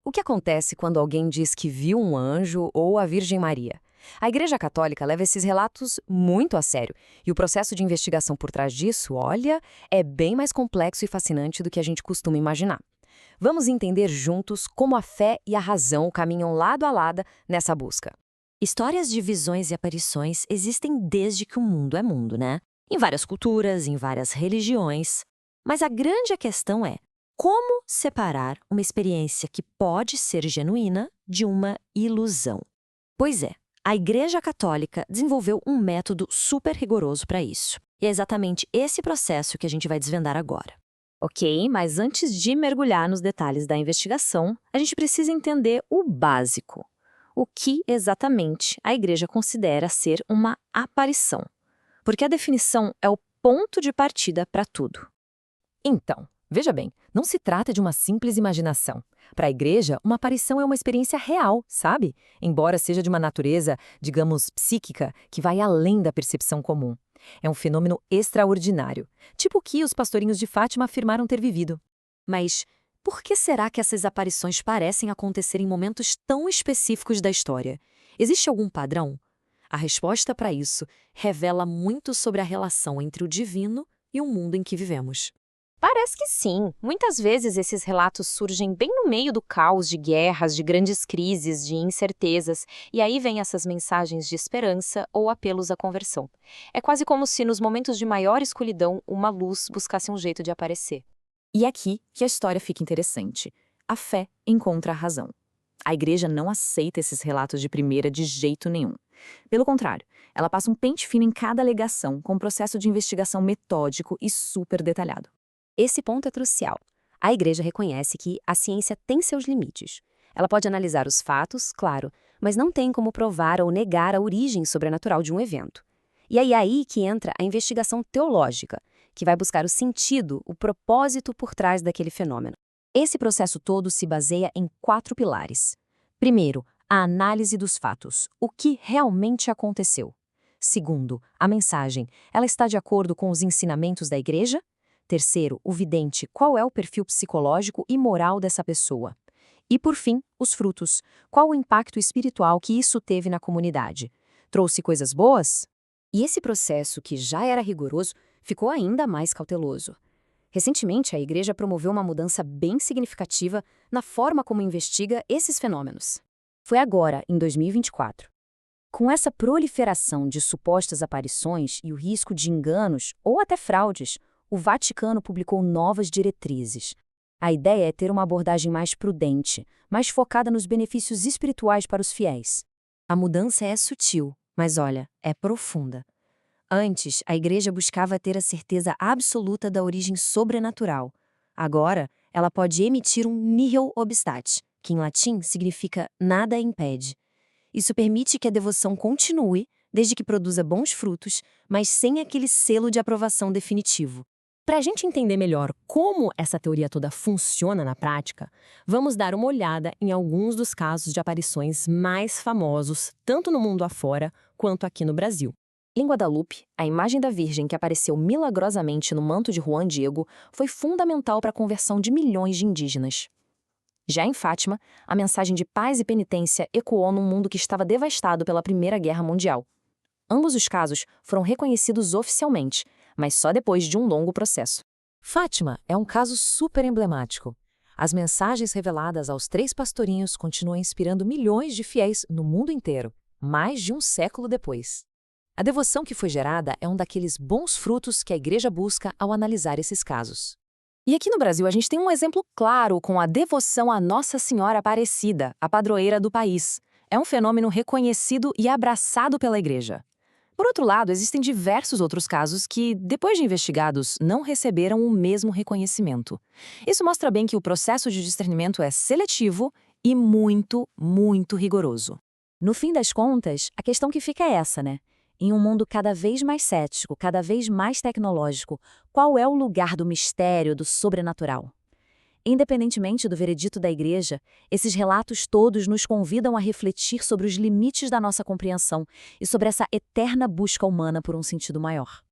O que acontece quando alguém diz que viu um anjo ou a Virgem Maria? A Igreja Católica leva esses relatos muito a sério, e o processo de investigação por trás disso, olha, é bem mais complexo e fascinante do que a gente costuma imaginar. Vamos entender juntos como a fé e a razão caminham lado a lado nessa busca. Histórias de visões e aparições existem desde que o mundo é mundo, né? Em várias culturas, em várias religiões. Mas a grande questão é como separar uma experiência que pode ser genuína de uma ilusão. Pois é, a Igreja Católica desenvolveu um método super rigoroso para isso. E é exatamente esse processo que a gente vai desvendar agora. Ok, mas antes de mergulhar nos detalhes da investigação, a gente precisa entender o básico. O que exatamente a Igreja considera ser uma aparição? Porque a definição é o ponto de partida para tudo. Então, veja bem, não se trata de uma simples imaginação. Para a Igreja, uma aparição é uma experiência real, sabe? Embora seja de uma natureza, digamos, psíquica, que vai além da percepção comum. É um fenômeno extraordinário, tipo o que os pastorinhos de Fátima afirmaram ter vivido. Mas por que será que essas aparições parecem acontecer em momentos tão específicos da história? Existe algum padrão? A resposta para isso revela muito sobre a relação entre o divino e o mundo em que vivemos. Parece que sim. Muitas vezes esses relatos surgem bem no meio do caos de guerras, de grandes crises, de incertezas, e aí vêm essas mensagens de esperança ou apelos à conversão. É quase como se nos momentos de maior escuridão uma luz buscasse um jeito de aparecer. E é aqui que a história fica interessante. A fé encontra a razão. A Igreja não aceita esses relatos de primeira de jeito nenhum. Pelo contrário, ela passa um pente fino em cada alegação, com um processo de investigação metódico e super detalhado. Esse ponto é crucial. A Igreja reconhece que a ciência tem seus limites. Ela pode analisar os fatos, claro, mas não tem como provar ou negar a origem sobrenatural de um evento. E é aí que entra a investigação teológica, que vai buscar o sentido, o propósito por trás daquele fenômeno. Esse processo todo se baseia em 4 pilares. Primeiro, a análise dos fatos. O que realmente aconteceu? Segundo, a mensagem. Ela está de acordo com os ensinamentos da Igreja? Terceiro, o vidente, qual é o perfil psicológico e moral dessa pessoa? E, por fim, os frutos. Qual o impacto espiritual que isso teve na comunidade? Trouxe coisas boas? E esse processo, que já era rigoroso, ficou ainda mais cauteloso. Recentemente, a Igreja promoveu uma mudança bem significativa na forma como investiga esses fenômenos. Foi agora, em 2024. Com essa proliferação de supostas aparições e o risco de enganos ou até fraudes, o Vaticano publicou novas diretrizes. A ideia é ter uma abordagem mais prudente, mais focada nos benefícios espirituais para os fiéis. A mudança é sutil, mas olha, é profunda. Antes, a Igreja buscava ter a certeza absoluta da origem sobrenatural. Agora, ela pode emitir um nihil obstat, que em latim significa nada impede. Isso permite que a devoção continue, desde que produza bons frutos, mas sem aquele selo de aprovação definitivo. Para a gente entender melhor como essa teoria toda funciona na prática, vamos dar uma olhada em alguns dos casos de aparições mais famosos, tanto no mundo afora quanto aqui no Brasil. Em Guadalupe, a imagem da Virgem que apareceu milagrosamente no manto de Juan Diego foi fundamental para a conversão de milhões de indígenas. Já em Fátima, a mensagem de paz e penitência ecoou num mundo que estava devastado pela Primeira Guerra Mundial. Ambos os casos foram reconhecidos oficialmente, mas só depois de um longo processo. Fátima é um caso super emblemático. As mensagens reveladas aos 3 pastorinhos continuam inspirando milhões de fiéis no mundo inteiro, mais de um século depois. A devoção que foi gerada é um daqueles bons frutos que a Igreja busca ao analisar esses casos. E aqui no Brasil a gente tem um exemplo claro com a devoção à Nossa Senhora Aparecida, a padroeira do país. É um fenômeno reconhecido e abraçado pela Igreja. Por outro lado, existem diversos outros casos que, depois de investigados, não receberam o mesmo reconhecimento. Isso mostra bem que o processo de discernimento é seletivo e muito, muito rigoroso. No fim das contas, a questão que fica é essa, né? Em um mundo cada vez mais cético, cada vez mais tecnológico, qual é o lugar do mistério, do sobrenatural? Independentemente do veredito da Igreja, esses relatos todos nos convidam a refletir sobre os limites da nossa compreensão e sobre essa eterna busca humana por um sentido maior.